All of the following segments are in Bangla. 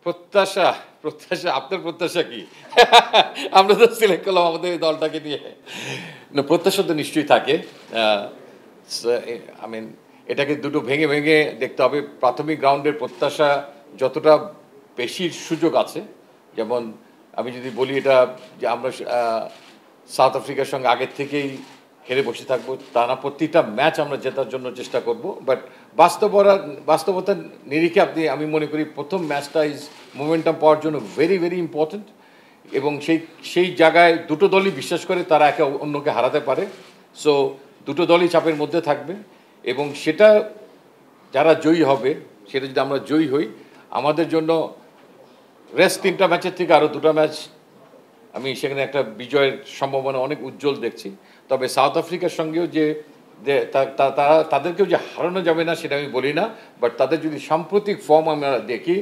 প্রত্যাশা, প্রত্যাশা আপনার প্রত্যাশা কি? আমরা তো সিলেক্ট করলাম আমাদের এই দলটাকে নিয়ে। না প্রত্যাশা তো নিশ্চয়ই থাকে। আ সা এ আই মিন এটাকে দুটো ভেঙে, ভেঙে দেখতে হবে। প্রাথমিক গ্রাউন্ডের প্রত্যাশা যতটা বেশি সুযোগ আছে, যেমন আমি যদি বলি এটা যে আমরা সাউথ আফ্রিকার সঙ্গে আগের থেকেই হেরে বসে থাকবো তা না, প্রতিটা ম্যাচ আমরা জেতার জন্য চেষ্টা করব। বাট বাস্তবতার নিরিখে আমি মনে করি প্রথম ম্যাচটা মোমেন্টাম পাওয়ার জন্য ভেরি, ভেরি ইম্পর্ট্যান্ট এবং সেই জায়গায় দুটো দলই বিশ্বাস করে তারা একে অন্যকে হারাতে পারে। সো দুটো দলই চাপের মধ্যে থাকবে এবং সেটা যারা জয়ী হবে, সেটা যদি আমরা জয়ী হই, আমাদের জন্য রেস্ট ৩টা ম্যাচের থেকে আরও ২টা ম্যাচ আমি সেখানে একটা বিজয়ের সম্ভাবনা অনেক উজ্জ্বল দেখছি। তবে সাউথ আফ্রিকার সঙ্গেও যে তাদেরকেও যে হারানো যাবে না সেটা আমি বলি না, বাট তাদের যদি সাম্প্রতিক ফর্ম আমরা দেখি,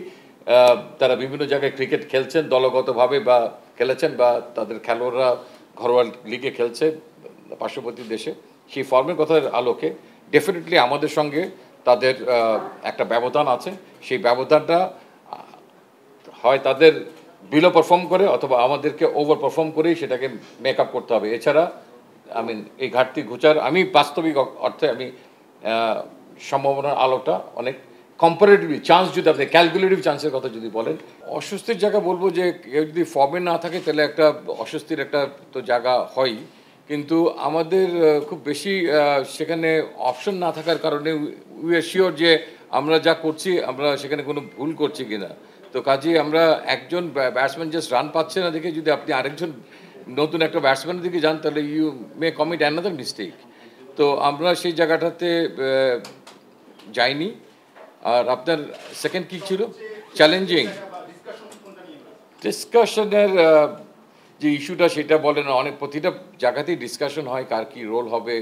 তারা বিভিন্ন জায়গায় ক্রিকেট খেলছেন দলগতভাবে বা খেলেছেন, বা তাদের খেলোয়াড়রা ঘরোয়া লিগে খেলছে পার্শ্ববর্তী দেশে, সেই ফর্মের কথার আলোকে ডেফিনেটলি আমাদের সঙ্গে তাদের একটা ব্যবধান আছে। সেই ব্যবধানটা হয় তাদের বিলো পারফর্ম করে অথবা আমাদেরকে ওভার পারফর্ম করেই সেটাকে মেক আপ করতে হবে। এছাড়া এই ঘাটতি ঘুচার আমি বাস্তবিক অর্থে আমি সম্ভাবনার আলোটা অনেক কম্পারেটিভলি চান্স, যদি আপনি ক্যালকুলেটিভ চান্সের কথা যদি বলেন, অস্বস্তির জায়গা বলবো যে কেউ যদি ফর্মে না থাকে তাহলে একটা অস্বস্তির একটা তো জায়গা হয়, কিন্তু আমাদের খুব বেশি সেখানে অপশন না থাকার কারণে উই আর শিওর যে আমরা যা করছি আমরা সেখানে কোনো ভুল করছি কিনা। তো কাজেই আমরা একজন ব্যাটসম্যান জাস্ট রান পাচ্ছে না দেখে যদি আপনি আরেকজন নতুন একটা ব্যাটসম্যানের দিকে যান তাহলে you may commit another mistake. তো আমরা সেই জায়গাটাতে যাইনি। আর আপনার সেকেন্ড কি ছিল? চ্যালেঞ্জিং ডিসকাশনের যে ইস্যুটা সেটা বলেন, অনেক প্রতিটা জায়গাতেই ডিসকাশন হয় কার কী রোল হবে,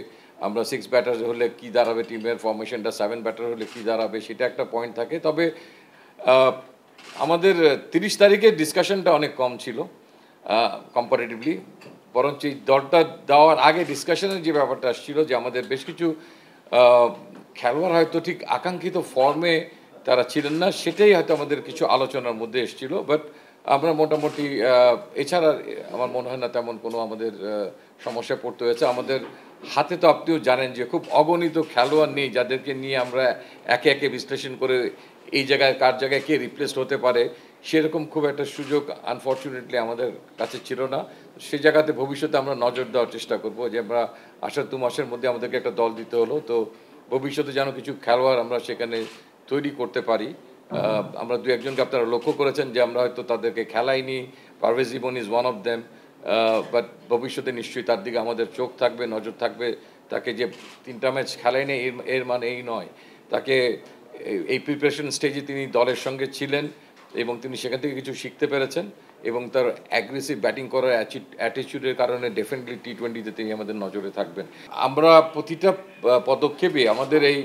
আমরা 6 ব্যাটার হলে কী দাঁড়াবে টিমের ফরমেশনটা, 7 ব্যাটার হলে কী দাঁড়াবে, সেটা একটা পয়েন্ট থাকে। তবে আমাদের 30 তারিখের ডিসকাশনটা অনেক কম ছিল কম্পারেটিভলি, বরঞ্চ এই দলটা দেওয়ার আগে ডিসকাশনের যে ব্যাপারটা আসছিল যে আমাদের বেশ কিছু খেলোয়াড় হয়তো ঠিক আকাঙ্ক্ষিত ফর্মে তারা ছিলেন না, সেটাই হয়তো আমাদের কিছু আলোচনার মধ্যে এসেছিল। বাট আমরা মোটামুটি এছাড়া আমার মনে হয় না তেমন কোনো আমাদের সমস্যায় পড়তে হয়েছে। আমাদের হাতে তো আপনিও জানেন যে খুব অগণিত খেলোয়াড় নেই যাদেরকে নিয়ে আমরা একে একে বিশ্লেষণ করে এই জায়গায় কার জায়গায় কে রিপ্লেসড হতে পারে, সেরকম খুব একটা সুযোগ আনফর্চুনেটলি আমাদের কাছে ছিল না। সেই জায়গাতে ভবিষ্যতে আমরা নজর দেওয়ার চেষ্টা করব যে আমরা আসার 2 মাসের মধ্যে আমাদেরকে একটা দল দিতে হলো, তো ভবিষ্যতে যেন কিছু খেলোয়াড় আমরা সেখানে তৈরি করতে পারি। আমরা 2-1জনকে আপনারা লক্ষ্য করেছেন যে আমরা হয়তো তাদেরকে খেলাইনি, Parvez Emon is one of them, but ভবিষ্যতে নিশ্চয়ই তার দিকে আমাদের চোখ থাকবে, নজর থাকবে। তাকে যে 3টা ম্যাচ খেলায়নি এর মানে এই নয়, তাকে এই প্রিপারেশন স্টেজে তিনি দলের সঙ্গে ছিলেন এবং তিনি সেখান থেকে কিছু শিখতে পেরেছেন এবং তার অ্যাগ্রেসিভ ব্যাটিং করার অ্যাটিটিউডের কারণে ডেফিনেটলি টি-20তে তিনি আমাদের নজরে থাকবেন। আমরা প্রতিটা পদক্ষেপে আমাদের এই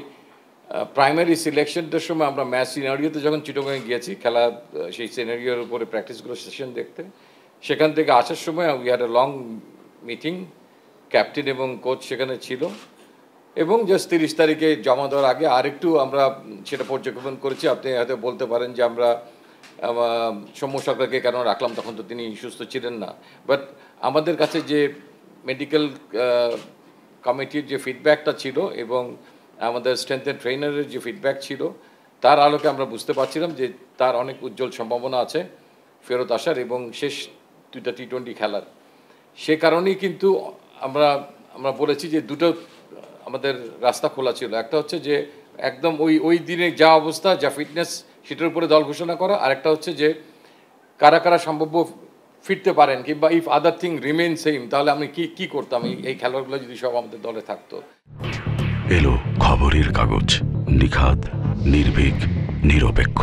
প্রাইমারি সিলেকশনটার সময় আমরা ম্যাচ সিনারিওতে যখন চিটাগংয়ে গিয়েছি খেলা, সেই সিনারিওর উপরে প্র্যাকটিসগুলো সেশন দেখতে, সেখান থেকে আসার সময় we had a long meeting, captain এবং কোচ সেখানে ছিল, এবং জাস্ট 30 তারিখে জমা দেওয়ার আগে আরেকটু আমরা সেটা পর্যবেক্ষণ করেছি। আপনি হয়তো বলতে পারেন যে আমরা সৌম্য সরকারকে কেন রাখলাম, তখন তো তিনি সুস্থ ছিলেন না। বাট আমাদের কাছে যে মেডিকেল কমিটির যে ফিডব্যাকটা ছিল এবং আমাদের স্ট্রেংথ অ্যান্ড ট্রেনারের যে ফিডব্যাক ছিল, তার আলোকে আমরা বুঝতে পারছিলাম যে তার অনেক উজ্জ্বল সম্ভাবনা আছে ফেরত আসার এবং শেষ 2টা টি-20 খেলার। সে কারণেই কিন্তু আমরা বলেছি যে দুটো আমাদের রাস্তা খোলা ছিল। একটা হচ্ছে যে একদম ওই দিনে যা অবস্থা, যা ফিটনেস, সেটার উপরে দল ঘোষণা করা। আর একটা হচ্ছে যে কারা কারা সম্ভাব্য ফিরতে পারেন, কিংবা if other thing remain same, তাহলে আমি কি করতাম এই খেলোয়াড়গুলো যদি সব আমাদের দলে থাকতো। এলো খবরের কাগজ, নিখাত, নির্ভীক, নিরপেক্ষ।